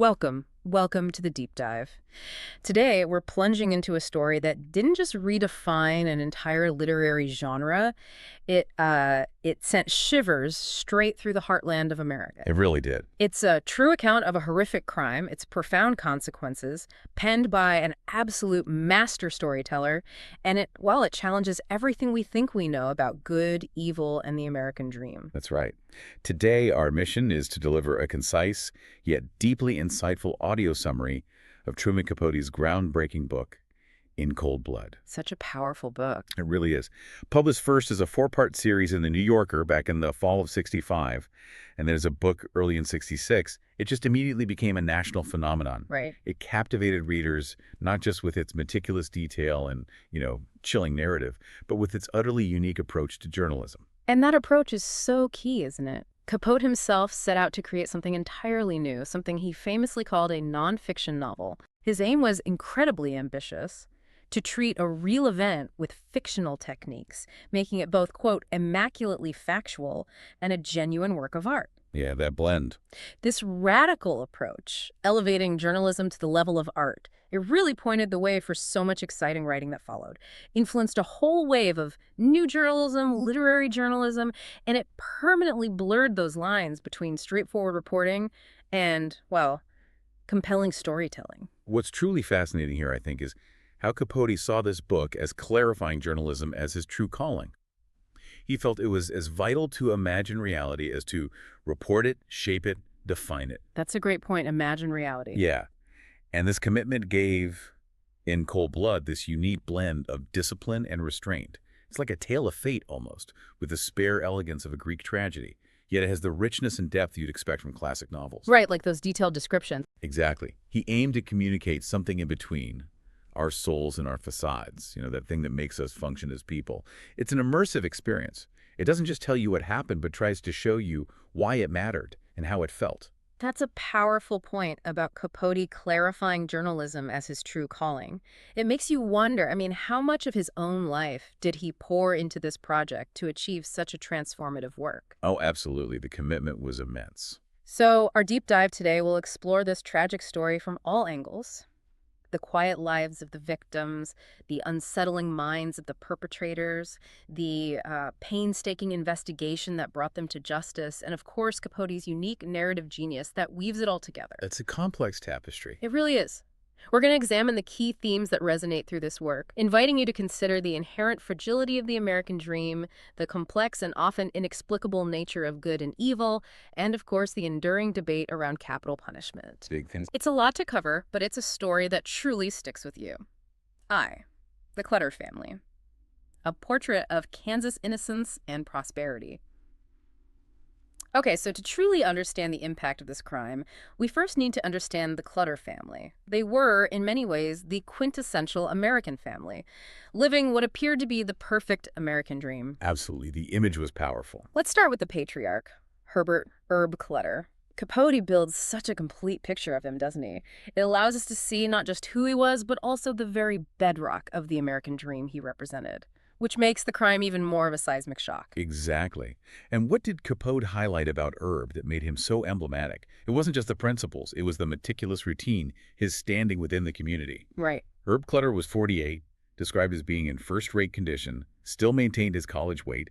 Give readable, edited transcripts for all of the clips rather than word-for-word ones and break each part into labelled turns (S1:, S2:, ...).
S1: Welcome to the deep dive. Today, we're plunging into a story that didn't just redefine an entire literary genre, it sent shivers straight through the heartland of America.
S2: It really did.
S1: It's a true account of a horrific crime, its profound consequences, penned by an absolute master storyteller, and it challenges everything we think we know about good, evil, and the American dream.
S2: That's right. Today, our mission is to deliver a concise, yet deeply insightful audio summary of Truman Capote's groundbreaking book, In Cold Blood.
S1: Such a powerful book.
S2: It really is. Published first as a four-part series in The New Yorker back in the fall of '65, and then as a book early in '66, it just immediately became a national phenomenon.
S1: Right.
S2: It captivated readers not just with its meticulous detail and, chilling narrative, but with its utterly unique approach to journalism.
S1: And that approach is so key, isn't it? Capote himself set out to create something entirely new, something he famously called a nonfiction novel. His aim was incredibly ambitious: to treat a real event with fictional techniques, making it both, quote, immaculately factual and a genuine work of art.
S2: Yeah, that blend.
S1: This radical approach, elevating journalism to the level of art, it really pointed the way for so much exciting writing that followed, influenced a whole wave of new journalism, literary journalism, and it permanently blurred those lines between straightforward reporting and, compelling storytelling.
S2: What's truly fascinating here, I think, is how Capote saw this book as clarifying journalism as his true calling. He felt it was as vital to imagine reality as to report it, shape it, define it.
S1: That's a great point. Imagine reality.
S2: Yeah. And this commitment gave In Cold Blood this unique blend of discipline and restraint. It's like a tale of fate almost, with the spare elegance of a Greek tragedy. Yet it has the richness and depth you'd expect from classic novels.
S1: Right, like those detailed descriptions.
S2: Exactly. He aimed to communicate something in between our souls and our facades, that thing that makes us function as people. It's an immersive experience. It doesn't just tell you what happened, but tries to show you why it mattered and how it felt.
S1: That's a powerful point about Capote clarifying journalism as his true calling. It makes you wonder, how much of his own life did he pour into this project to achieve such a transformative work?
S2: Oh, absolutely. The commitment was immense.
S1: So our deep dive today will explore this tragic story from all angles: the quiet lives of the victims, the unsettling minds of the perpetrators, the painstaking investigation that brought them to justice, and of course, Capote's unique narrative genius that weaves it all together.
S2: It's a complex tapestry.
S1: It really is. We're going to examine the key themes that resonate through this work, inviting you to consider the inherent fragility of the American dream, the complex and often inexplicable nature of good and evil, and of course, the enduring debate around capital punishment.
S2: Big things.
S1: It's a lot to cover, but it's a story that truly sticks with you. The Clutter Family. A portrait of Kansas innocence and prosperity. Okay, so to truly understand the impact of this crime, we first need to understand the Clutter family. They were, in many ways, the quintessential American family, living what appeared to be the perfect American dream.
S2: Absolutely. The image was powerful.
S1: Let's start with the patriarch, Herbert Herb Clutter. Capote builds such a complete picture of him, doesn't he? It allows us to see not just who he was, but also the very bedrock of the American dream he represented, which makes the crime even more of a seismic shock.
S2: Exactly. And what did Capote highlight about Herb that made him so emblematic? It wasn't just the principles, it was the meticulous routine, his standing within the community.
S1: Right.
S2: Herb Clutter was 48, described as being in first-rate condition, still maintained his college weight.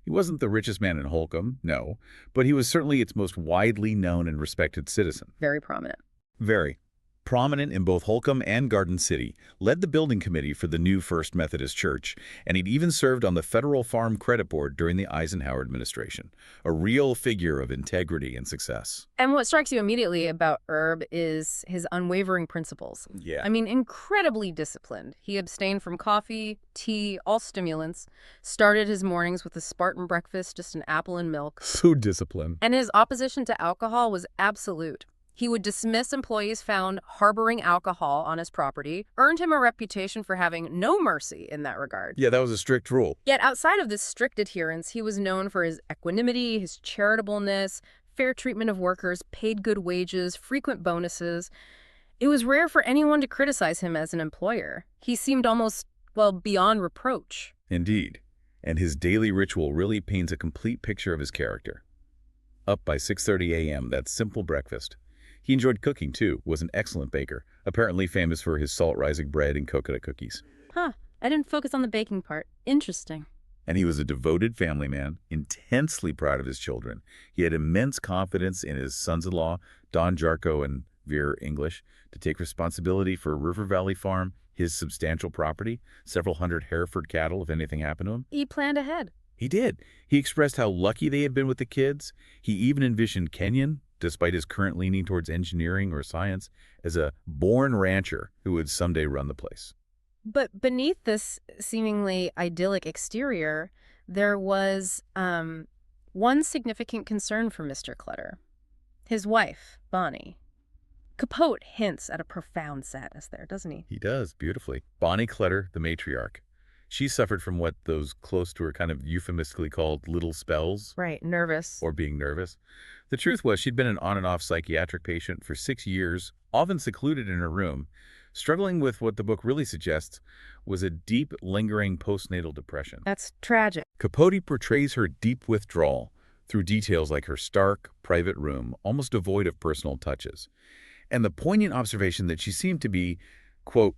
S2: He wasn't the richest man in Holcomb, no, but he was certainly its most widely known and respected citizen.
S1: Very prominent.
S2: Very. Prominent in both Holcomb and Garden City, led the building committee for the new First Methodist Church, and he'd even served on the Federal Farm Credit Board during the Eisenhower administration. A real figure of integrity and success.
S1: And what strikes you immediately about Herb is his unwavering principles.
S2: Yeah.
S1: Incredibly disciplined. He abstained from coffee, tea, all stimulants, started his mornings with a Spartan breakfast, just an apple and milk.
S2: So disciplined.
S1: And his opposition to alcohol was absolute. He would dismiss employees found harboring alcohol on his property, earned him a reputation for having no mercy in that regard.
S2: Yeah, that was a strict rule.
S1: Yet outside of this strict adherence, he was known for his equanimity, his charitableness, fair treatment of workers, paid good wages, frequent bonuses. It was rare for anyone to criticize him as an employer. He seemed almost, beyond reproach.
S2: Indeed. And his daily ritual really paints a complete picture of his character. Up by 6:30 a.m., that simple breakfast. He enjoyed cooking, too, was an excellent baker, apparently famous for his salt-rising bread and coconut cookies.
S1: Huh. I didn't focus on the baking part. Interesting.
S2: And he was a devoted family man, intensely proud of his children. He had immense confidence in his sons-in-law, Don Jarko and Vera English, to take responsibility for River Valley Farm, his substantial property, several hundred Hereford cattle if anything happened to him.
S1: He planned ahead.
S2: He did. He expressed how lucky they had been with the kids. He even envisioned Kenyon, despite his current leaning towards engineering or science, as a born rancher who would someday run the place.
S1: But beneath this seemingly idyllic exterior, there was one significant concern for Mr. Clutter. His wife, Bonnie. Capote hints at a profound sadness there, doesn't he?
S2: He does, beautifully. Bonnie Clutter, the matriarch. She suffered from what those close to her kind of euphemistically called little spells.
S1: Right, nervous.
S2: Or being nervous. The truth was she'd been an on and off psychiatric patient for 6 years, often secluded in her room, struggling with what the book really suggests was a deep, lingering postnatal depression.
S1: That's tragic.
S2: Capote portrays her deep withdrawal through details like her stark, private room, almost devoid of personal touches, and the poignant observation that she seemed to be, quote,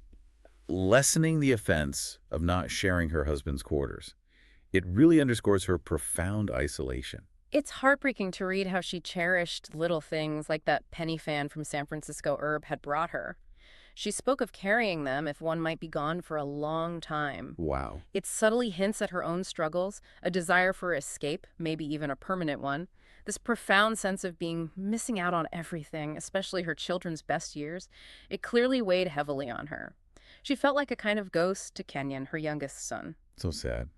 S2: lessening the offense of not sharing her husband's quarters. It really underscores her profound isolation.
S1: It's heartbreaking to read how she cherished little things like that penny fan from San Francisco Herb had brought her. She spoke of carrying them if one might be gone for a long time.
S2: Wow.
S1: It subtly hints at her own struggles, a desire for escape, maybe even a permanent one. This profound sense of being missing out on everything, especially her children's best years, it clearly weighed heavily on her. She felt like a kind of ghost to Kenyon, her youngest son.
S2: So sad.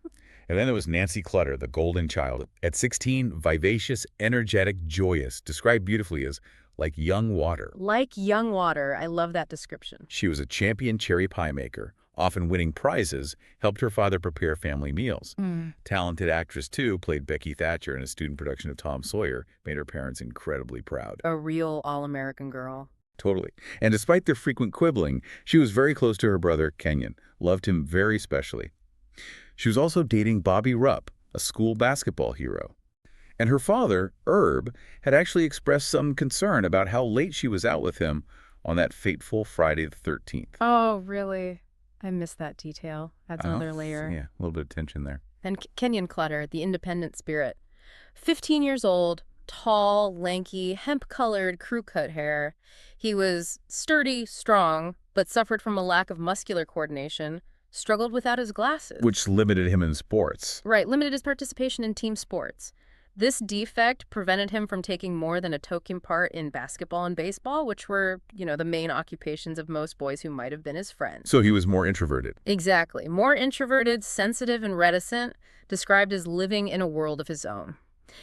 S2: And then there was Nancy Clutter, the golden child. At 16, vivacious, energetic, joyous, described beautifully as like young water.
S1: Like young water. I love that description.
S2: She was a champion cherry pie maker, often winning prizes, helped her father prepare family meals. Talented actress, too, played Becky Thatcher in a student production of Tom Sawyer, made her parents incredibly proud.
S1: A real all-American girl.
S2: Totally. And despite their frequent quibbling, she was very close to her brother, Kenyon, loved him very specially. She was also dating Bobby Rupp, a school basketball hero. And her father, Herb, had actually expressed some concern about how late she was out with him on that fateful Friday the 13th.
S1: Oh, really? I missed that detail. Adds another layer.
S2: Yeah, a little bit of tension there.
S1: And Kenyon Clutter, the independent spirit. 15 years old, tall, lanky, hemp-colored, crew-cut hair. He was sturdy, strong, but suffered from a lack of muscular coordination, struggled without his glasses.
S2: Which limited him in sports.
S1: Right, limited his participation in team sports. This defect prevented him from taking more than a token part in basketball and baseball, which were, the main occupations of most boys who might have been his friends.
S2: So he was more introverted.
S1: Exactly. More introverted, sensitive, and reticent, described as living in a world of his own.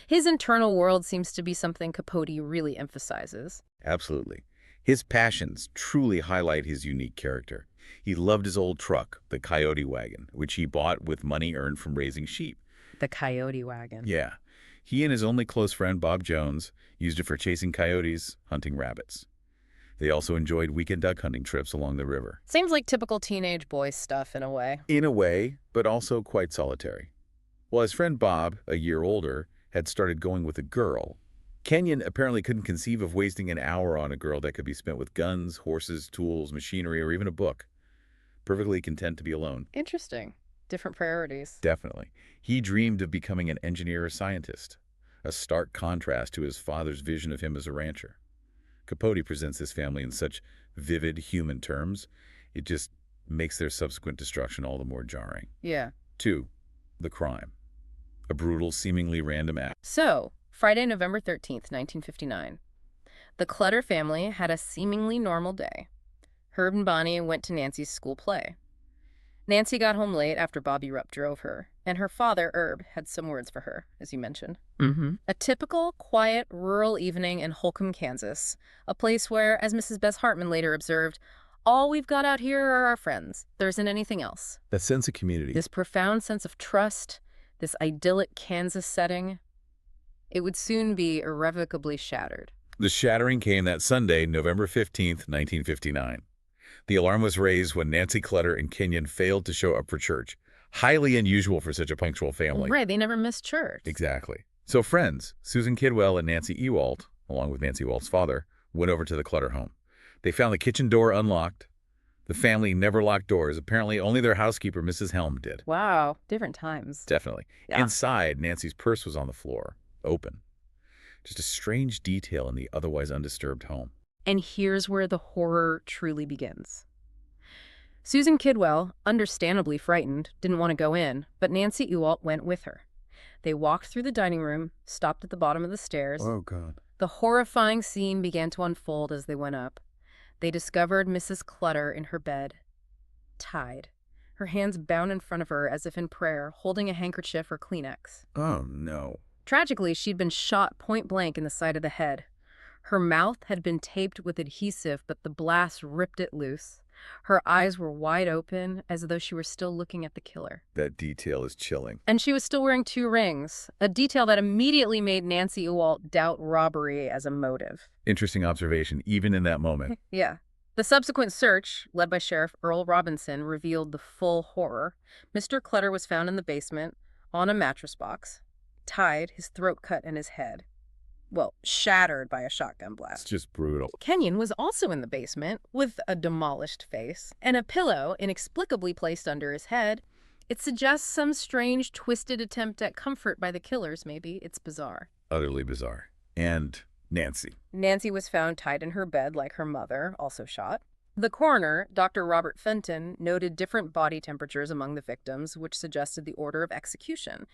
S1: His internal world seems to be something Capote really emphasizes.
S2: Absolutely. His passions truly highlight his unique character. He loved his old truck, the Coyote wagon, which he bought with money earned from raising sheep.
S1: The Coyote wagon.
S2: Yeah. He and his only close friend, Bob Jones, used it for chasing coyotes, hunting rabbits. They also enjoyed weekend duck hunting trips along the river.
S1: Seems like typical teenage boy stuff in a way.
S2: In a way, but also quite solitary. While his friend Bob, a year older, had started going with a girl, Kenyon apparently couldn't conceive of wasting an hour on a girl that could be spent with guns, horses, tools, machinery, or even a book. Perfectly content to be alone.
S1: Interesting. Different priorities.
S2: Definitely. He dreamed of becoming an engineer or scientist, a stark contrast to his father's vision of him as a rancher. Capote presents this family in such vivid human terms, it just makes their subsequent destruction all the more jarring.
S1: Yeah.
S2: 2. The crime. A brutal, seemingly random act.
S1: So, Friday, November 13th, 1959. The Clutter family had a seemingly normal day. Herb and Bonnie went to Nancy's school play. Nancy got home late after Bobby Rupp drove her, and her father, Herb, had some words for her, as you mentioned. A typical, quiet, rural evening in Holcomb, Kansas, a place where, as Mrs. Bess Hartman later observed, all we've got out here are our friends. There isn't anything else.
S2: That sense of community.
S1: This profound sense of trust, this idyllic Kansas setting, it would soon be irrevocably shattered.
S2: The shattering came that Sunday, November 15th, 1959. The alarm was raised when Nancy Clutter and Kenyon failed to show up for church. Highly unusual for such a punctual family.
S1: Right, they never missed church.
S2: Exactly. So friends, Susan Kidwell and Nancy Ewalt, along with Nancy Ewalt's father, went over to the Clutter home. They found the kitchen door unlocked. The family never locked doors. Apparently, only their housekeeper, Mrs. Helm, did.
S1: Wow, different times.
S2: Definitely.
S1: Yeah.
S2: Inside, Nancy's purse was on the floor, open. Just a strange detail in the otherwise undisturbed home.
S1: And here's where the horror truly begins. Susan Kidwell, understandably frightened, didn't want to go in, but Nancy Ewalt went with her. They walked through the dining room, stopped at the bottom of the stairs.
S2: Oh, God.
S1: The horrifying scene began to unfold as they went up. They discovered Mrs. Clutter in her bed, tied, her hands bound in front of her as if in prayer, holding a handkerchief or Kleenex.
S2: Oh, no.
S1: Tragically, she'd been shot point blank in the side of the head. Her mouth had been taped with adhesive, but the blast ripped it loose. Her eyes were wide open, as though she were still looking at the killer.
S2: That detail is chilling.
S1: And she was still wearing 2 rings, a detail that immediately made Nancy Ewalt doubt robbery as a motive.
S2: Interesting observation, even in that moment.
S1: Yeah. The subsequent search, led by Sheriff Earl Robinson, revealed the full horror. Mr. Clutter was found in the basement, on a mattress box, tied, his throat cut, and his head, well, shattered by a shotgun
S2: It's
S1: blast.
S2: just brutal.
S1: Kenyon was also in the basement, with a demolished face, and a pillow inexplicably placed under his head. It suggests some strange, twisted attempt at comfort by the killers, maybe. It's bizarre.
S2: Utterly bizarre. And Nancy.
S1: Nancy was found tied in her bed like her mother, also shot. The coroner, Dr. Robert Fenton, noted different body temperatures among the victims, which suggested the order of execution.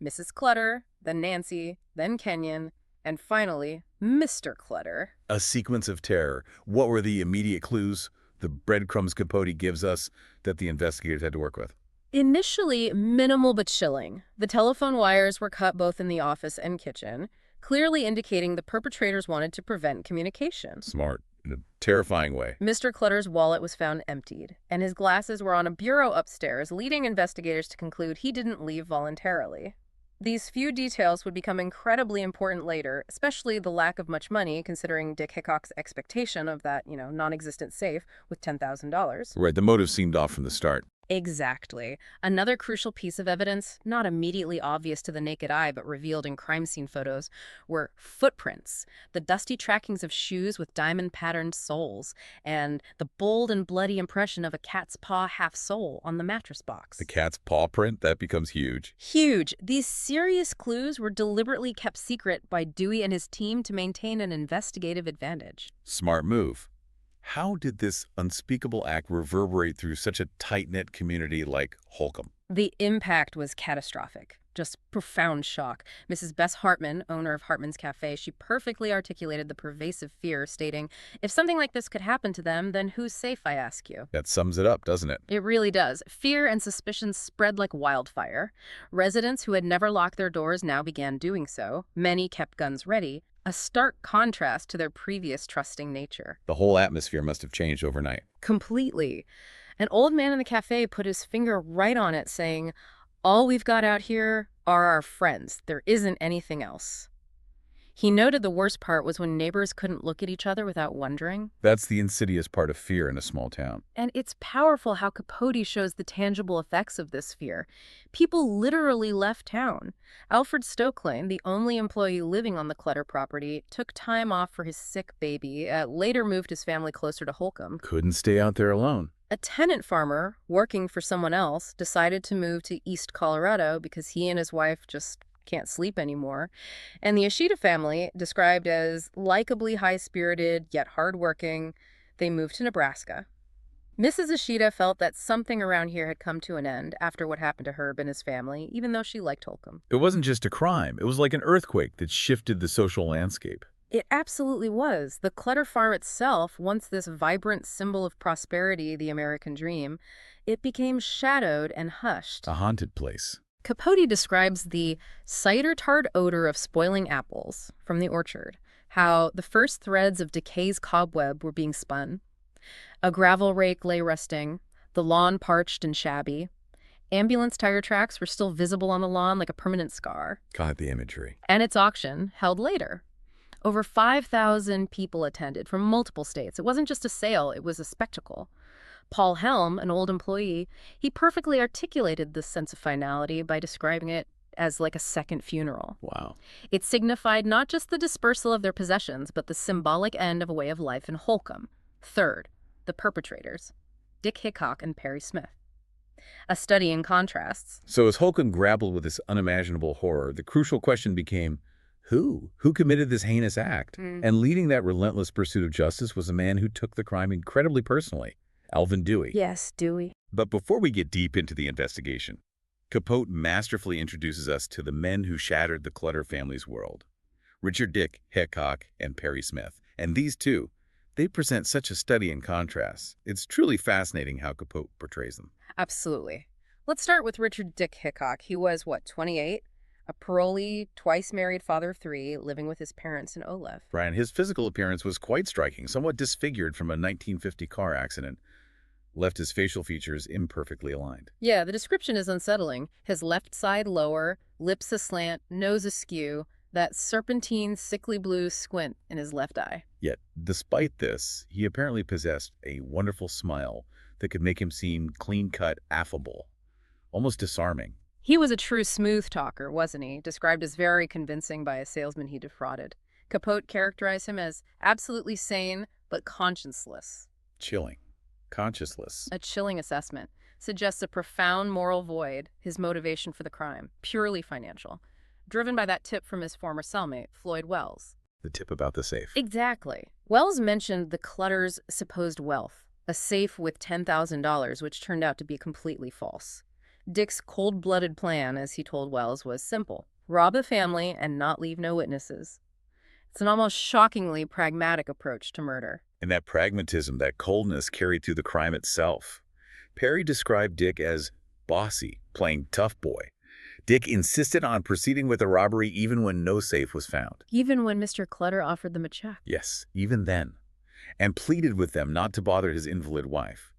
S1: Mrs. Clutter, then Nancy, then Kenyon, and finally, Mr. Clutter.
S2: A sequence of terror. What were the immediate clues, the breadcrumbs Capote gives us, that the investigators had to work with?
S1: Initially, minimal but chilling. The telephone wires were cut both in the office and kitchen, clearly indicating the perpetrators wanted to prevent communication.
S2: Smart. In a terrifying way.
S1: Mr. Clutter's wallet was found emptied, and his glasses were on a bureau upstairs, leading investigators to conclude he didn't leave voluntarily. These few details would become incredibly important later, especially the lack of much money, considering Dick Hickock's expectation of that, non-existent safe with $10,000.
S2: Right, the motive seemed off from the start.
S1: Exactly. Another crucial piece of evidence, not immediately obvious to the naked eye but revealed in crime scene photos, were footprints, the dusty trackings of shoes with diamond-patterned soles, and the bold and bloody impression of a cat's paw half-sole on the mattress box.
S2: The cat's paw print, that becomes huge.
S1: Huge. These serious clues were deliberately kept secret by Dewey and his team to maintain an investigative advantage.
S2: Smart move. How did this unspeakable act reverberate through such a tight-knit community like Holcomb?
S1: The impact was catastrophic. Just profound shock. Mrs. Bess Hartman, owner of Hartman's Cafe, she perfectly articulated the pervasive fear, stating, "If something like this could happen to them, then who's safe, I ask you?"
S2: That sums it up, doesn't it?
S1: It really does. Fear and suspicion spread like wildfire. Residents who had never locked their doors now began doing so. Many kept guns ready, a stark contrast to their previous trusting nature.
S2: The whole atmosphere must have changed overnight.
S1: Completely. An old man in the cafe put his finger right on it, saying, "All we've got out here are our friends. There isn't anything else." He noted the worst part was when neighbors couldn't look at each other without wondering.
S2: That's the insidious part of fear in a small town.
S1: And it's powerful how Capote shows the tangible effects of this fear. People literally left town. Alfred Stokelyne, the only employee living on the Clutter property, took time off for his sick baby, later moved his family closer to Holcomb.
S2: Couldn't stay out there alone.
S1: A tenant farmer, working for someone else, decided to move to East Colorado because he and his wife just can't sleep anymore. And the Ishida family, described as likably high-spirited yet hardworking, they moved to Nebraska. Mrs. Ishida felt that something around here had come to an end after what happened to Herb and his family, even though she liked Holcomb.
S2: It wasn't just a crime. It was like an earthquake that shifted the social landscape.
S1: It absolutely was. The Clutter farm itself, once this vibrant symbol of prosperity, the American dream, it became shadowed and hushed.
S2: A haunted place.
S1: Capote describes the cider-tart odor of spoiling apples from the orchard, how the first threads of decay's cobweb were being spun. A gravel rake lay rusting, the lawn parched and shabby. Ambulance tire tracks were still visible on the lawn like a permanent scar.
S2: God, the imagery.
S1: And its auction, held later. Over 5,000 people attended from multiple states. It wasn't just a sale, it was a spectacle. Paul Helm, an old employee, he perfectly articulated this sense of finality by describing it as like a second funeral.
S2: Wow.
S1: It signified not just the dispersal of their possessions, but the symbolic end of a way of life in Holcomb. Third, the perpetrators, Dick Hickock and Perry Smith. A study in contrasts.
S2: So as Holcomb grappled with this unimaginable horror, the crucial question became, who? Who committed this heinous act? And leading that relentless pursuit of justice was a man who took the crime incredibly personally, Alvin Dewey.
S1: Yes, Dewey.
S2: But before we get deep into the investigation, Capote masterfully introduces us to the men who shattered the Clutter family's world. Richard Dick, Hickock, and Perry Smith. And these two, they present such a study in contrast. It's truly fascinating how Capote portrays them.
S1: Absolutely. Let's start with Richard Dick Hickock. He was, 28? A parolee, twice married father of 3, living with his parents in Olev.
S2: Brian, his physical appearance was quite striking, somewhat disfigured from a 1950 car accident. Left his facial features imperfectly aligned.
S1: Yeah, the description is unsettling. His left side lower, lips aslant, nose askew, that serpentine, sickly blue squint in his left eye.
S2: Yet, despite this, he apparently possessed a wonderful smile that could make him seem clean-cut, affable, almost disarming.
S1: He was a true smooth talker, wasn't he? Described as very convincing by a salesman he defrauded. Capote characterized him as absolutely sane, but conscienceless.
S2: Chilling. Conscienceless.
S1: A chilling assessment. Suggests a profound moral void, his motivation for the crime, purely financial. Driven by that tip from his former cellmate, Floyd Wells.
S2: The tip about the safe.
S1: Exactly. Wells mentioned the Clutter's supposed wealth, a safe with $10,000, which turned out to be completely false. Dick's cold-blooded plan, as he told Wells, was simple. Rob the family and not leave no witnesses. It's an almost shockingly pragmatic approach to murder.
S2: And that pragmatism, that coldness carried through the crime itself. Perry described Dick as bossy, playing tough boy. Dick insisted on proceeding with the robbery even when no safe was found.
S1: Even when Mr. Clutter offered them a check.
S2: Yes, even then. And pleaded with them not to bother his invalid wife.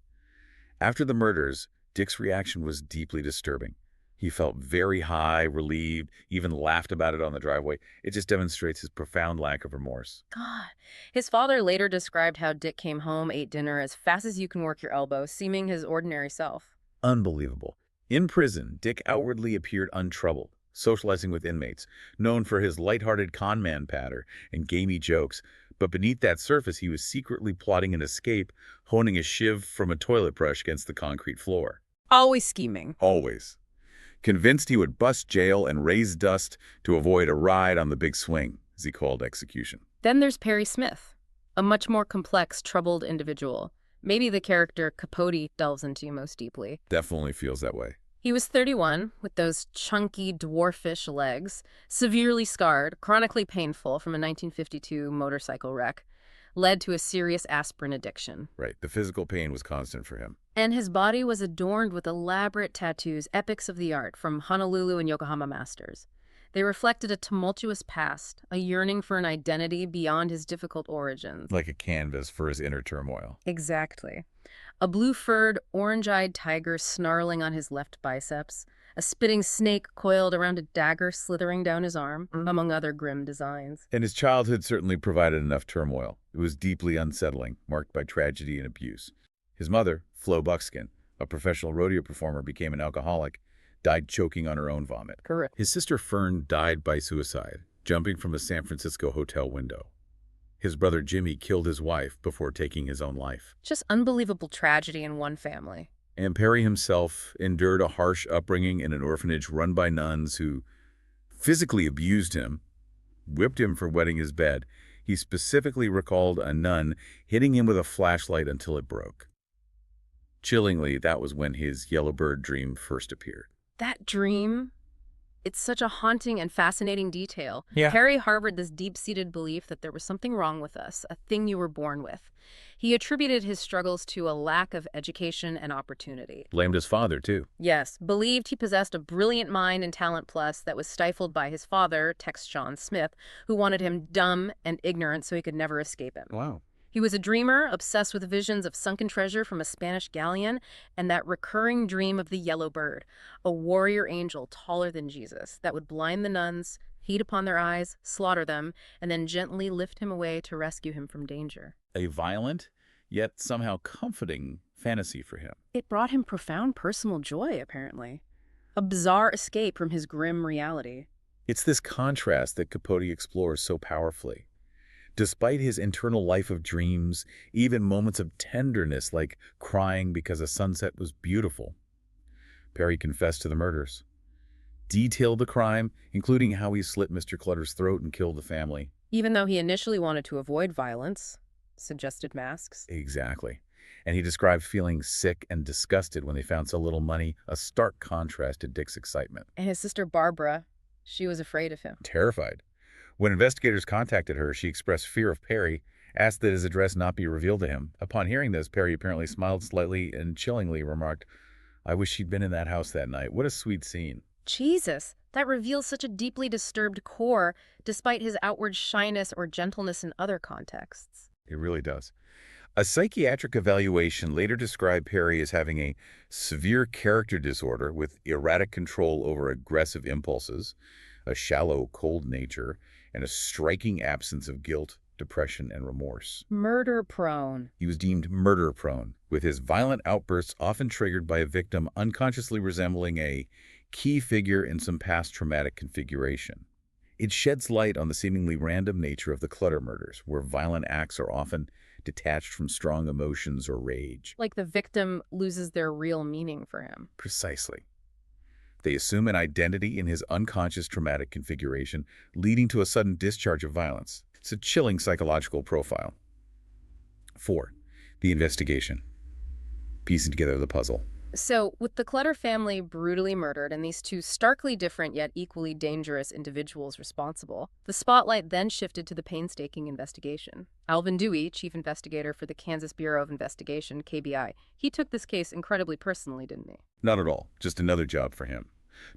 S2: After the murders, Dick's reaction was deeply disturbing. He felt very high, relieved, even laughed about it on the driveway. It just demonstrates his profound lack of remorse.
S1: God. His father later described how Dick came home, ate dinner as fast as you can work your elbow, seeming his ordinary self.
S2: Unbelievable. In prison, Dick outwardly appeared untroubled, socializing with inmates, known for his lighthearted con man patter and gamey jokes. But beneath that surface, he was secretly plotting an escape, honing a shiv from a toilet brush against the concrete floor.
S1: Always scheming.
S2: Always. Convinced he would bust jail and raise dust to avoid a ride on the big swing, as he called execution.
S1: Then there's Perry Smith, a much more complex, troubled individual. Maybe the character Capote delves into most deeply.
S2: Definitely feels that way.
S1: He was 31, with those chunky, dwarfish legs, severely scarred, chronically painful from a 1952 motorcycle wreck, led to a serious aspirin addiction.
S2: Right, the physical pain was constant for him.
S1: And his body was adorned with elaborate tattoos, epics of the art from Honolulu and Yokohama masters. They reflected a tumultuous past, a yearning for an identity beyond his difficult origins.
S2: Like a canvas for his inner turmoil.
S1: Exactly. A blue-furred, orange-eyed tiger snarling on his left biceps, a spitting snake coiled around a dagger slithering down his arm, among other grim designs.
S2: And his childhood certainly provided enough turmoil. It was deeply unsettling, marked by tragedy and abuse. His mother, Flo Buckskin, a professional rodeo performer, became an alcoholic, died choking on her own vomit.
S1: Correct.
S2: His sister Fern died by suicide, jumping from a San Francisco hotel window. His brother Jimmy killed his wife before taking his own life.
S1: Just unbelievable tragedy in one family.
S2: And Perry himself endured a harsh upbringing in an orphanage run by nuns who physically abused him, whipped him for wetting his bed. He specifically recalled a nun hitting him with a flashlight until it broke. Chillingly, that was when his yellowbird dream first appeared.
S1: That dream, it's such a haunting and fascinating detail.
S2: Yeah.
S1: Perry harbored this deep-seated belief that there was something wrong with us, a thing you were born with. He attributed his struggles to a lack of education and opportunity.
S2: Blamed his father, too.
S1: Yes, believed he possessed a brilliant mind and talent plus that was stifled by his father, Tex John Smith, who wanted him dumb and ignorant so he could never escape him.
S2: Wow.
S1: He was a dreamer, obsessed with visions of sunken treasure from a Spanish galleon and that recurring dream of the yellow bird, a warrior angel taller than Jesus that would blind the nuns, heat upon their eyes, slaughter them, and then gently lift him away to rescue him from danger.
S2: A violent, yet somehow comforting fantasy for him.
S1: It brought him profound personal joy, apparently. A bizarre escape from his grim reality.
S2: It's this contrast that Capote explores so powerfully. Despite his internal life of dreams, even moments of tenderness like crying because a sunset was beautiful, Perry confessed to the murders, detailed the crime, including how he slit Mr. Clutter's throat and killed the family.
S1: Even though he initially wanted to avoid violence, suggested masks.
S2: Exactly. And he described feeling sick and disgusted when they found so little money, a stark contrast to Dick's excitement.
S1: And his sister Barbara, she was afraid of him.
S2: Terrified. When investigators contacted her, she expressed fear of Perry, asked that his address not be revealed to him. Upon hearing this, Perry apparently smiled slightly and chillingly remarked, "I wish she'd been in that house that night. What a sweet scene."
S1: Jesus, that reveals such a deeply disturbed core, despite his outward shyness or gentleness in other contexts.
S2: It really does. A psychiatric evaluation later described Perry as having a severe character disorder with erratic control over aggressive impulses, a shallow, cold nature, and a striking absence of guilt, depression, and remorse.
S1: Murder-prone.
S2: He was deemed murder-prone, with his violent outbursts often triggered by a victim unconsciously resembling a key figure in some past traumatic configuration. It sheds light on the seemingly random nature of the Clutter murders, where violent acts are often detached from strong emotions or rage.
S1: Like the victim loses their real meaning for him.
S2: Precisely. They assume an identity in his unconscious traumatic configuration, leading to a sudden discharge of violence. It's a chilling psychological profile. 4. The investigation. Piecing together the puzzle.
S1: So, with the Clutter family brutally murdered and these two starkly different yet equally dangerous individuals responsible, the spotlight then shifted to the painstaking investigation. Alvin Dewey, chief investigator for the Kansas Bureau of Investigation, KBI, he took this case incredibly personally, didn't he?
S2: Not at all. Just another job for him.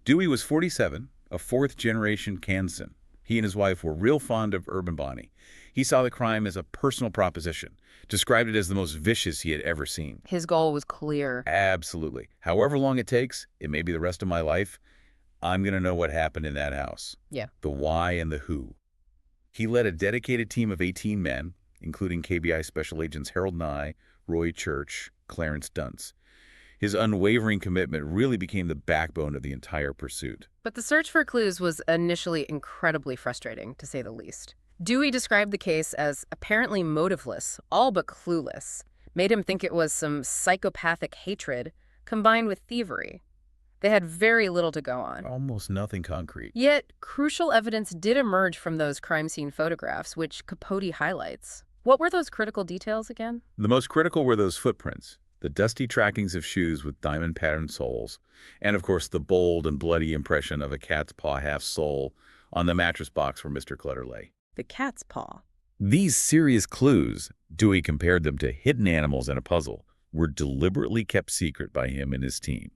S2: Dewey was 47, a fourth-generation Kansan. He and his wife were real fond of Urban Bonnie. He saw the crime as a personal proposition, described it as the most vicious he had ever seen.
S1: His goal was clear.
S2: Absolutely. However long it takes, it may be the rest of my life, I'm going to know what happened in that house.
S1: Yeah.
S2: The why and the who. He led a dedicated team of 18 men, including KBI Special Agents Harold Nye, Roy Church, Clarence Dunce. His unwavering commitment really became the backbone of the entire pursuit.
S1: But the search for clues was initially incredibly frustrating, to say the least. Dewey described the case as apparently motiveless, all but clueless, made him think it was some psychopathic hatred combined with thievery. They had very little to go on.
S2: Almost nothing concrete.
S1: Yet, crucial evidence did emerge from those crime scene photographs, which Capote highlights. What were those critical details again?
S2: The most critical were those footprints, the dusty trackings of shoes with diamond-patterned soles, and of course the bold and bloody impression of a cat's paw half-sole on the mattress box where Mr. Clutter lay.
S1: The cat's paw.
S2: These serious clues, Dewey compared them to hidden animals in a puzzle, were deliberately kept secret by him and his team.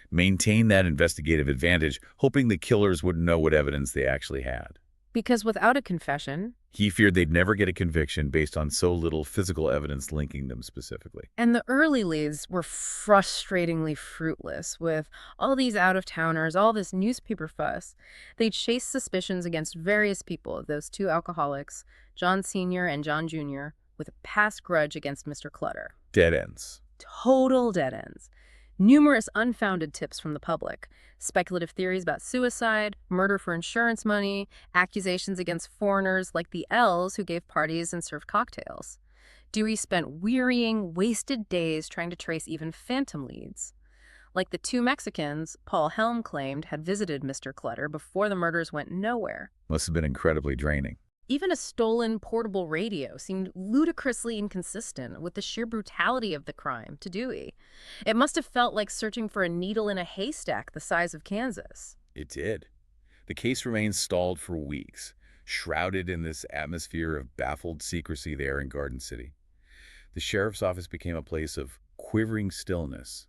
S2: Maintain that investigative advantage, hoping the killers wouldn't know what evidence they actually had.
S1: Because without a confession,
S2: He feared they'd never get a conviction based on so little physical evidence linking them specifically.
S1: and the early leads were frustratingly fruitless, with all these out-of-towners, all this newspaper fuss. They chased suspicions against various people, those two alcoholics, John Sr. and John Jr., with a past grudge against Mr. Clutter.
S2: Dead ends.
S1: Total dead ends. Numerous unfounded tips from the public, speculative theories about suicide, murder for insurance money, accusations against foreigners like the L's who gave parties and served cocktails. Dewey spent wearying, wasted days trying to trace even phantom leads. Like the two Mexicans Paul Helm claimed had visited Mr. Clutter before the murders went nowhere.
S2: Must have been incredibly draining.
S1: Even a stolen portable radio seemed ludicrously inconsistent with the sheer brutality of the crime to Dewey. It must have felt like searching for a needle in a haystack the size of Kansas.
S2: It did. The case remained stalled for weeks, shrouded in this atmosphere of baffled secrecy there in Garden City. The sheriff's office became a place of quivering stillness.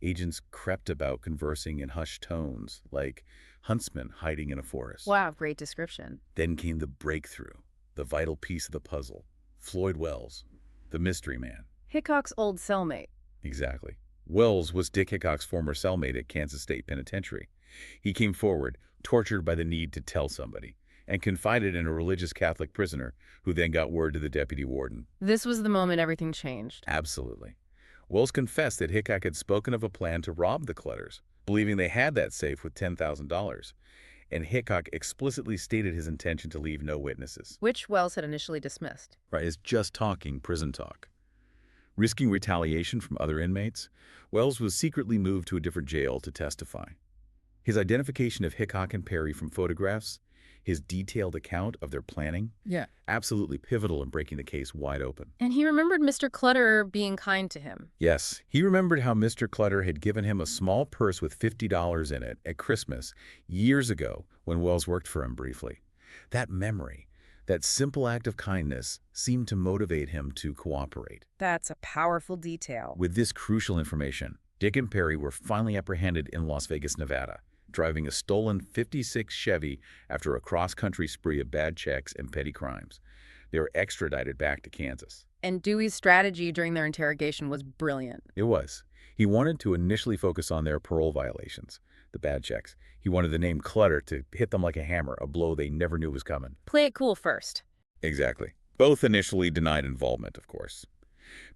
S2: Agents crept about conversing in hushed tones, like huntsmen hiding in a forest.
S1: Wow, great description.
S2: Then came the breakthrough, the vital piece of the puzzle. Floyd Wells, the mystery man.
S1: Hickock's old cellmate.
S2: Exactly. Wells was Dick Hickock's former cellmate at Kansas State Penitentiary. He came forward, tortured by the need to tell somebody, and confided in a religious Catholic prisoner who then got word to the deputy warden.
S1: This was the moment everything changed.
S2: Absolutely. Wells confessed that Hickock had spoken of a plan to rob the Clutters, believing they had that safe with $10,000, and Hickock explicitly stated his intention to leave no witnesses.
S1: Which Wells had initially dismissed.
S2: Right, as just talking prison talk. Risking retaliation from other inmates, Wells was secretly moved to a different jail to testify. His identification of Hickock and Perry from photographs, his detailed account of their planning, absolutely pivotal in breaking the case wide open.
S1: And he remembered Mr. Clutter being kind to him.
S2: Yes, he remembered how Mr. Clutter had given him a small purse with $50 in it at Christmas years ago when Wells worked for him briefly. That memory, that simple act of kindness, seemed to motivate him to cooperate.
S1: That's a powerful detail.
S2: With this crucial information, Dick and Perry were finally apprehended in Las Vegas, Nevada, driving a stolen '56 Chevy after a cross-country spree of bad checks and petty crimes. They were extradited back to Kansas.
S1: And Dewey's strategy during their interrogation was brilliant.
S2: It was. He wanted to initially focus on their parole violations, the bad checks. He wanted the name Clutter to hit them like a hammer, a blow they never knew was coming.
S1: Play it cool first.
S2: Exactly. Both initially denied involvement, of course.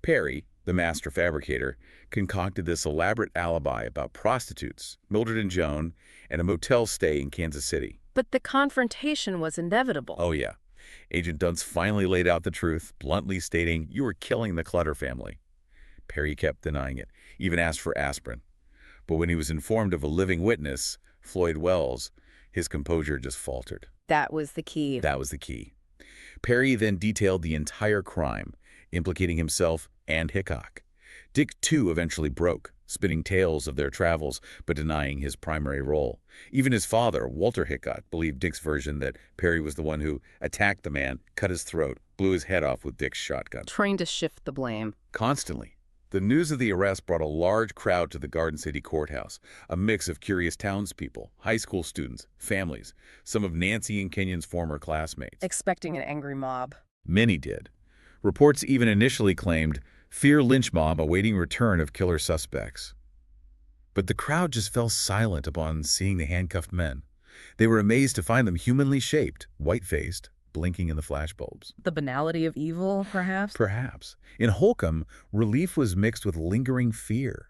S2: Perry, the master fabricator, concocted this elaborate alibi about prostitutes, Mildred and Joan, and a motel stay in Kansas City.
S1: But the confrontation was inevitable.
S2: Oh, yeah. Agent Duntz finally laid out the truth, bluntly stating, "You were killing the Clutter family." Perry kept denying it, even asked for aspirin. But when he was informed of a living witness, Floyd Wells, his composure just faltered.
S1: That was the key.
S2: That was the key. Perry then detailed the entire crime, implicating himself and Hickock. Dick, too, eventually broke, spinning tales of their travels but denying his primary role. Even his father, Walter Hickock, believed Dick's version that Perry was the one who attacked the man, cut his throat, blew his head off with Dick's shotgun.
S1: Trying to shift the blame.
S2: Constantly. The news of the arrest brought a large crowd to the Garden City courthouse, a mix of curious townspeople, high school students, families, some of Nancy and Kenyon's former classmates.
S1: Expecting an angry mob.
S2: Many did. Reports even initially claimed fear lynch mob awaiting return of killer suspects. But the crowd just fell silent upon seeing the handcuffed men. They were amazed to find them humanly shaped, white-faced, blinking in the flashbulbs.
S1: The banality of evil, perhaps?
S2: Perhaps. In Holcomb, relief was mixed with lingering fear.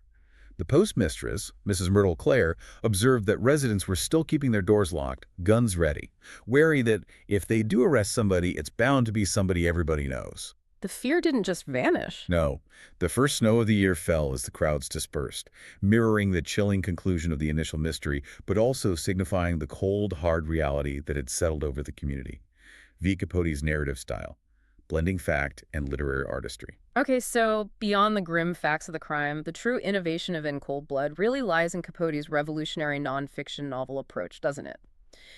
S2: The postmistress, Mrs. Myrtle Clare, observed that residents were still keeping their doors locked, guns ready, wary that if they do arrest somebody, it's bound to be somebody everybody knows.
S1: The fear didn't just vanish.
S2: No. The first snow of the year fell as the crowds dispersed, mirroring the chilling conclusion of the initial mystery, but also signifying the cold, hard reality that had settled over the community. V. Capote's narrative style, blending fact and literary artistry.
S1: Okay, so beyond the grim facts of the crime, the true innovation of In Cold Blood really lies in Capote's revolutionary nonfiction novel approach, doesn't it?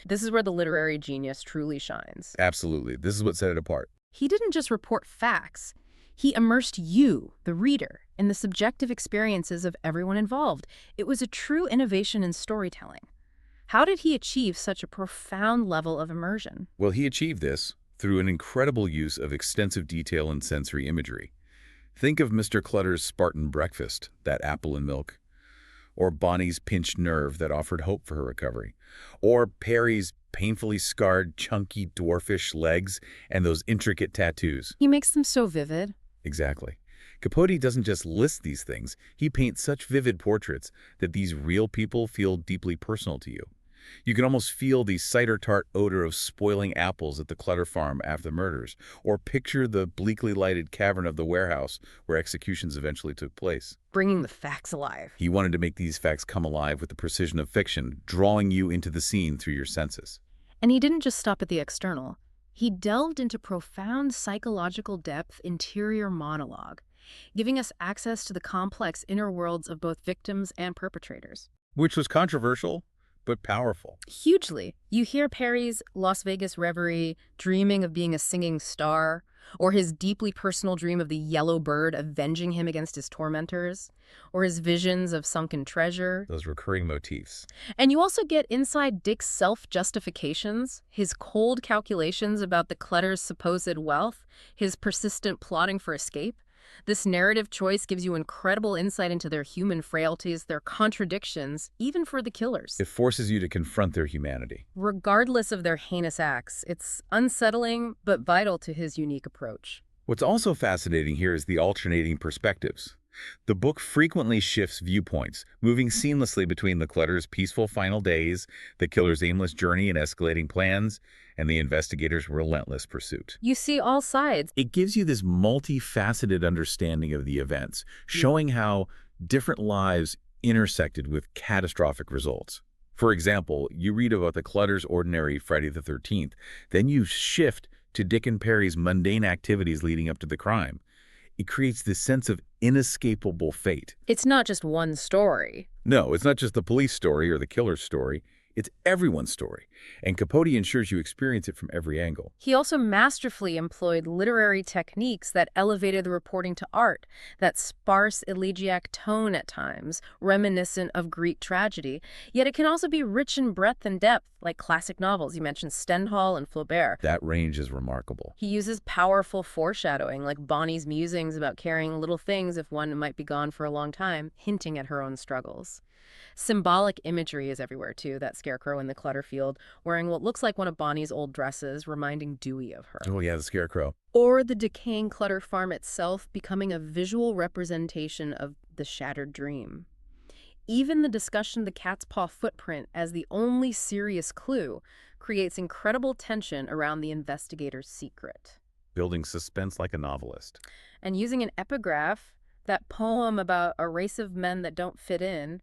S1: This is where the literary genius truly shines.
S2: Absolutely. This is what set it apart.
S1: He didn't just report facts. He immersed you, the reader, in the subjective experiences of everyone involved. It was a true innovation in storytelling. How did he achieve such a profound level of immersion?
S2: Well, he achieved this through an incredible use of extensive detail and sensory imagery. Think of Mr. Clutter's Spartan breakfast, that apple and milk, or Bonnie's pinched nerve that offered hope for her recovery, or Perry's painfully scarred, chunky, dwarfish legs and those intricate tattoos.
S1: He makes them so vivid.
S2: Exactly. Capote doesn't just list these things. He paints such vivid portraits that these real people feel deeply personal to you. You can almost feel the cider-tart odor of spoiling apples at the Clutter farm after the murders, or picture the bleakly lighted cavern of the warehouse where executions eventually took place.
S1: Bringing the facts alive.
S2: He wanted to make these facts come alive with the precision of fiction, drawing you into the scene through your senses.
S1: And he didn't just stop at the external. He delved into profound psychological depth, interior monologue, giving us access to the complex inner worlds of both victims and perpetrators.
S2: Which was controversial, but powerful.
S1: Hugely. You hear Perry's Las Vegas reverie, dreaming of being a singing star, or his deeply personal dream of the yellow bird avenging him against his tormentors, or his visions of sunken treasure.
S2: Those recurring motifs.
S1: And you also get inside Dick's self-justifications, his cold calculations about the Clutter's supposed wealth, his persistent plotting for escape. This narrative choice gives you incredible insight into their human frailties, their contradictions, even for the killers.
S2: It forces you to confront their humanity.
S1: Regardless of their heinous acts, it's unsettling but vital to his unique approach.
S2: What's also fascinating here is the alternating perspectives. The book frequently shifts viewpoints, moving seamlessly between the Clutter's peaceful final days, the killer's aimless journey and escalating plans, and the investigator's relentless pursuit.
S1: You see all sides.
S2: It gives you this multifaceted understanding of the events, showing how different lives intersected with catastrophic results. For example, you read about the Clutter's ordinary Friday the 13th, then you shift to Dick and Perry's mundane activities leading up to the crime. It creates this sense of inescapable fate.
S1: It's not just one story.
S2: No, it's not just the police story or the killer's story. It's everyone's story, and Capote ensures you experience it from every angle.
S1: He also masterfully employed literary techniques that elevated the reporting to art, that sparse elegiac tone at times, reminiscent of Greek tragedy, yet it can also be rich in breadth and depth, like classic novels. You mentioned Stendhal and Flaubert.
S2: That range is remarkable.
S1: He uses powerful foreshadowing, like Bonnie's musings about carrying little things if one might be gone for a long time, hinting at her own struggles. Symbolic imagery is everywhere, too. That scarecrow in the Clutter field wearing what looks like one of Bonnie's old dresses, reminding Dewey of her.
S2: Oh, yeah, the scarecrow.
S1: Or the decaying Clutter farm itself becoming a visual representation of the shattered dream. Even the discussion of the cat's paw footprint as the only serious clue creates incredible tension around the investigator's secret.
S2: Building suspense like a novelist.
S1: And using an epigraph, that poem about a race of men that don't fit in,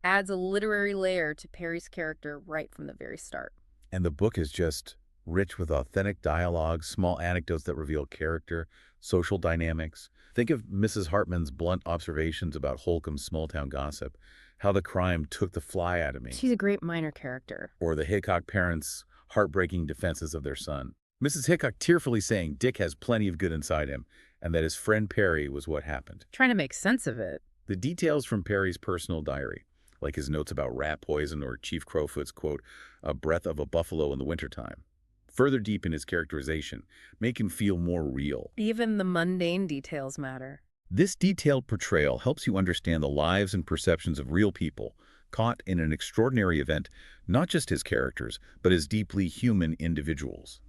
S1: adds a literary layer to Perry's character right from the very start.
S2: And the book is just rich with authentic dialogue, small anecdotes that reveal character, social dynamics. Think of Mrs. Hartman's blunt observations about Holcomb's small-town gossip, how the crime took the fly out of me.
S1: She's a great minor character.
S2: Or the Hickock parents' heartbreaking defenses of their son. Mrs. Hickock tearfully saying Dick has plenty of good inside him, and that his friend Perry was what happened.
S1: Trying to make sense of it.
S2: The details from Perry's personal diary, like his notes about rat poison or Chief Crowfoot's, quote, a breath of a buffalo in the wintertime, further deepen his characterization, make him feel more real.
S1: Even the mundane details matter.
S2: This detailed portrayal helps you understand the lives and perceptions of real people caught in an extraordinary event, not just as characters, but as deeply human individuals.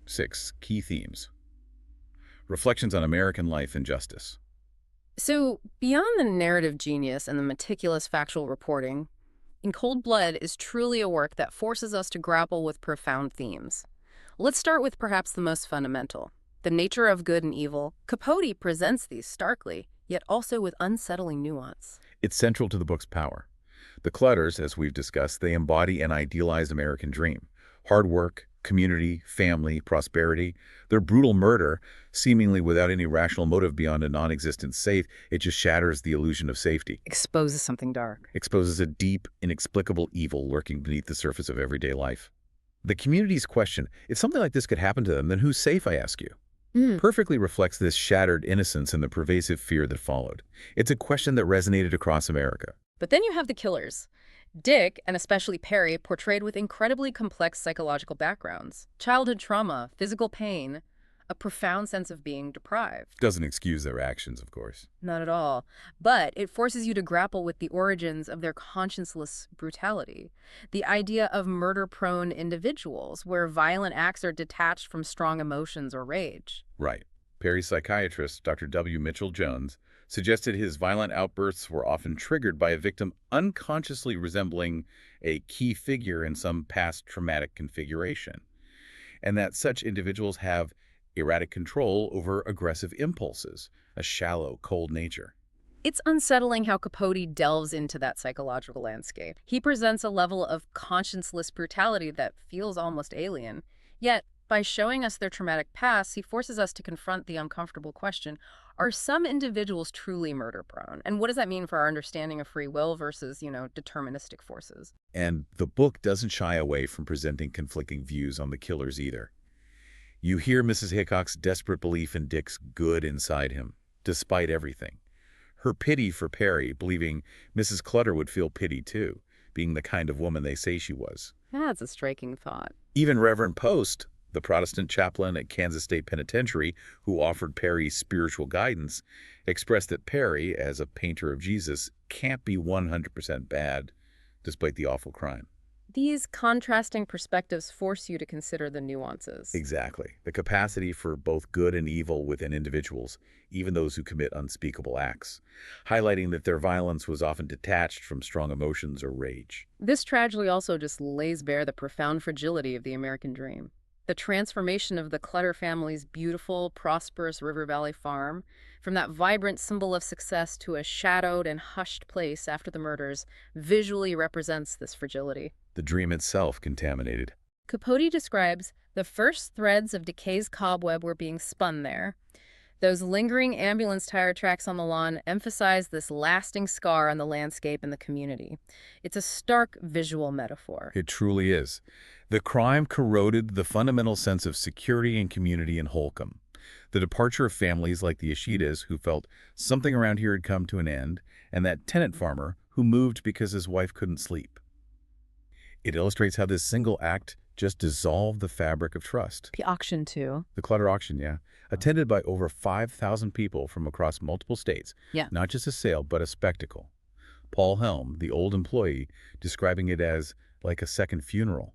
S2: 6. Key themes. Reflections on American life and justice.
S1: So, beyond the narrative genius and the meticulous factual reporting, In Cold Blood is truly a work that forces us to grapple with profound themes. Let's start with perhaps the most fundamental, the nature of good and evil. Capote presents these starkly, yet also with unsettling nuance.
S2: It's central to the book's power. The Clutters, as we've discussed, they embody an idealized American dream. Hard work, community, family, prosperity. Their brutal murder, seemingly without any rational motive beyond a non-existent safe, it just shatters the illusion of safety.
S1: Exposes something dark.
S2: Exposes a deep, inexplicable evil lurking beneath the surface of everyday life. The community's question, if something like this could happen to them, then who's safe, I ask you? Perfectly reflects this shattered innocence and the pervasive fear that followed. It's a question that resonated across America.
S1: But then you have the killers. Dick, and especially Perry, portrayed with incredibly complex psychological backgrounds. Childhood trauma, physical pain, a profound sense of being deprived.
S2: Doesn't excuse their actions, of course.
S1: Not at all. But it forces you to grapple with the origins of their conscienceless brutality. The idea of murder-prone individuals, where violent acts are detached from strong emotions or rage.
S2: Right. Perry's psychiatrist, Dr. W. Mitchell Jones, suggested his violent outbursts were often triggered by a victim unconsciously resembling a key figure in some past traumatic configuration, and that such individuals have erratic control over aggressive impulses, a shallow, cold nature.
S1: It's unsettling how Capote delves into that psychological landscape. He presents a level of conscienceless brutality that feels almost alien. Yet, by showing us their traumatic past, he forces us to confront the uncomfortable question, are some individuals truly murder-prone? And what does that mean for our understanding of free will versus, deterministic forces?
S2: And the book doesn't shy away from presenting conflicting views on the killers either. You hear Mrs. Hickock's desperate belief in Dick's good inside him, despite everything. Her pity for Perry, believing Mrs. Clutter would feel pity too, being the kind of woman they say she was.
S1: That's a striking thought.
S2: Even Reverend Post, the Protestant chaplain at Kansas State Penitentiary who offered Perry spiritual guidance, expressed that Perry, as a painter of Jesus, can't be 100% bad, despite the awful crime.
S1: These contrasting perspectives force you to consider the nuances.
S2: Exactly. The capacity for both good and evil within individuals, even those who commit unspeakable acts, highlighting that their violence was often detached from strong emotions or rage.
S1: This tragedy also just lays bare the profound fragility of the American dream. The transformation of the Clutter family's beautiful, prosperous River Valley farm, from that vibrant symbol of success to a shadowed and hushed place after the murders, visually represents this fragility.
S2: The dream itself contaminated.
S1: Capote describes the first threads of decay's cobweb were being spun there. Those lingering ambulance tire tracks on the lawn emphasize this lasting scar on the landscape and the community. It's a stark visual metaphor.
S2: It truly is. The crime corroded the fundamental sense of security and community in Holcomb. The departure of families like the Ishidas, who felt something around here had come to an end, and that tenant farmer who moved because his wife couldn't sleep. It illustrates how this single act just dissolved the fabric of trust.
S1: The auction, too.
S2: The Clutter auction, yeah. Attended by over 5,000 people from across multiple states.
S1: Yeah.
S2: Not just a sale, but a spectacle. Paul Helm, the old employee, describing it as like a second funeral.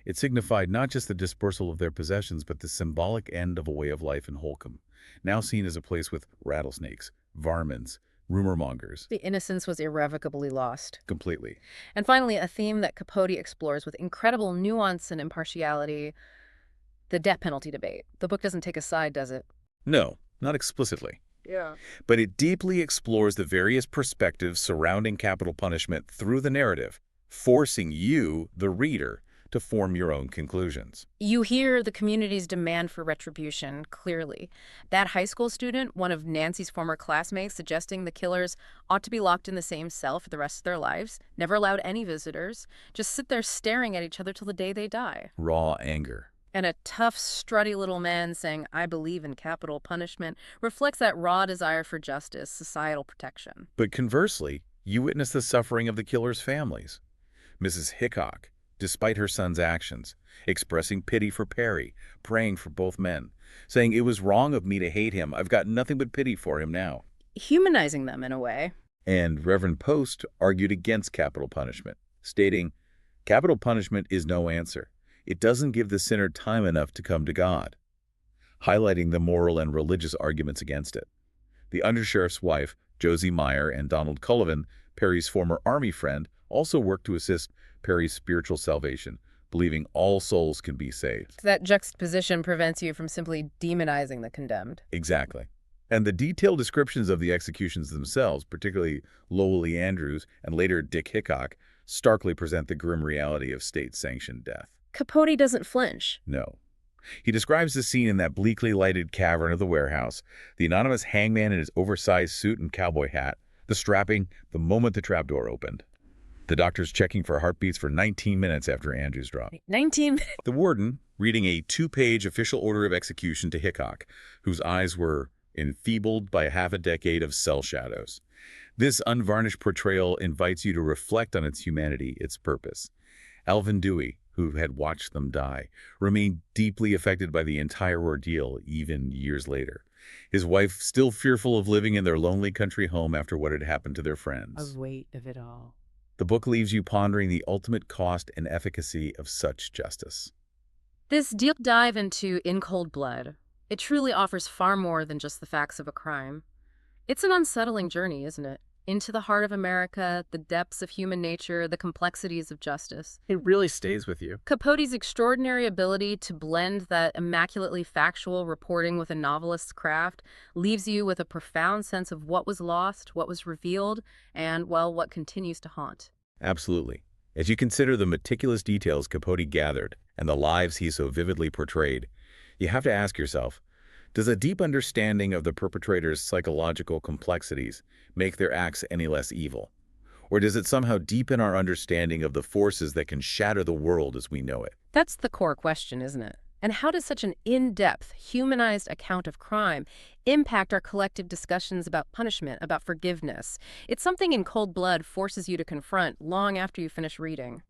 S2: It signified not just the dispersal of their possessions, but the symbolic end of a way of life in Holcomb, now seen as a place with rattlesnakes, varmints, rumor mongers.
S1: The innocence was irrevocably lost.
S2: Completely.
S1: And finally, a theme that Capote explores with incredible nuance and impartiality, the death penalty debate. The book doesn't take a side, does it?
S2: No, not explicitly.
S1: Yeah.
S2: But it deeply explores the various perspectives surrounding capital punishment through the narrative, forcing you, the reader, to form your own conclusions.
S1: You hear the community's demand for retribution clearly. That high school student, one of Nancy's former classmates, suggesting the killers ought to be locked in the same cell for the rest of their lives, never allowed any visitors, just sit there staring at each other till the day they die.
S2: Raw anger.
S1: And a tough, strutty little man saying, "I believe in capital punishment," reflects that raw desire for justice, societal protection.
S2: But conversely, you witness the suffering of the killers' families. Mrs. Hickock, despite her son's actions, expressing pity for Perry, praying for both men, saying, "It was wrong of me to hate him. I've got nothing but pity for him now."
S1: Humanizing them in a way.
S2: And Reverend Post argued against capital punishment, stating, "Capital punishment is no answer. It doesn't give the sinner time enough to come to God," highlighting the moral and religious arguments against it. The undersheriff's wife, Josie Meyer, and Donald Cullivan, Perry's former Army friend, also worked to assist Perry's spiritual salvation, believing all souls can be saved.
S1: That juxtaposition prevents you from simply demonizing the condemned.
S2: Exactly. And the detailed descriptions of the executions themselves, particularly Lowell E. Andrews and later Dick Hickock, starkly present the grim reality of state-sanctioned death.
S1: Capote doesn't flinch.
S2: No. He describes the scene in that bleakly lighted cavern of the warehouse, the anonymous hangman in his oversized suit and cowboy hat, the strapping, the moment the trapdoor opened. The doctors checking for heartbeats for 19 minutes after Andrews dropped.
S1: 19 minutes?
S2: The warden reading a 2-page official order of execution to Hickock, whose eyes were enfeebled by half a decade of cell shadows. This unvarnished portrayal invites you to reflect on its humanity, its purpose. Alvin Dewey, who had watched them die, remained deeply affected by the entire ordeal even years later. His wife still fearful of living in their lonely country home after what had happened to their friends.
S1: The weight of it all.
S2: The book leaves you pondering the ultimate cost and efficacy of such justice.
S1: This deep dive into In Cold Blood, it truly offers far more than just the facts of a crime. It's an unsettling journey, isn't it? Into the heart of America, the depths of human nature, the complexities of justice.
S3: It really stays with you.
S1: Capote's extraordinary ability to blend that immaculately factual reporting with a novelist's craft leaves you with a profound sense of what was lost, what was revealed, and, well, what continues to haunt.
S2: Absolutely. As you consider the meticulous details Capote gathered and the lives he so vividly portrayed, you have to ask yourself, does a deep understanding of the perpetrators' psychological complexities make their acts any less evil? Or does it somehow deepen our understanding of the forces that can shatter the world as we know it?
S1: That's the core question, isn't it? And how does such an in-depth, humanized account of crime impact our collective discussions about punishment, about forgiveness? It's something In Cold Blood forces you to confront long after you finish reading.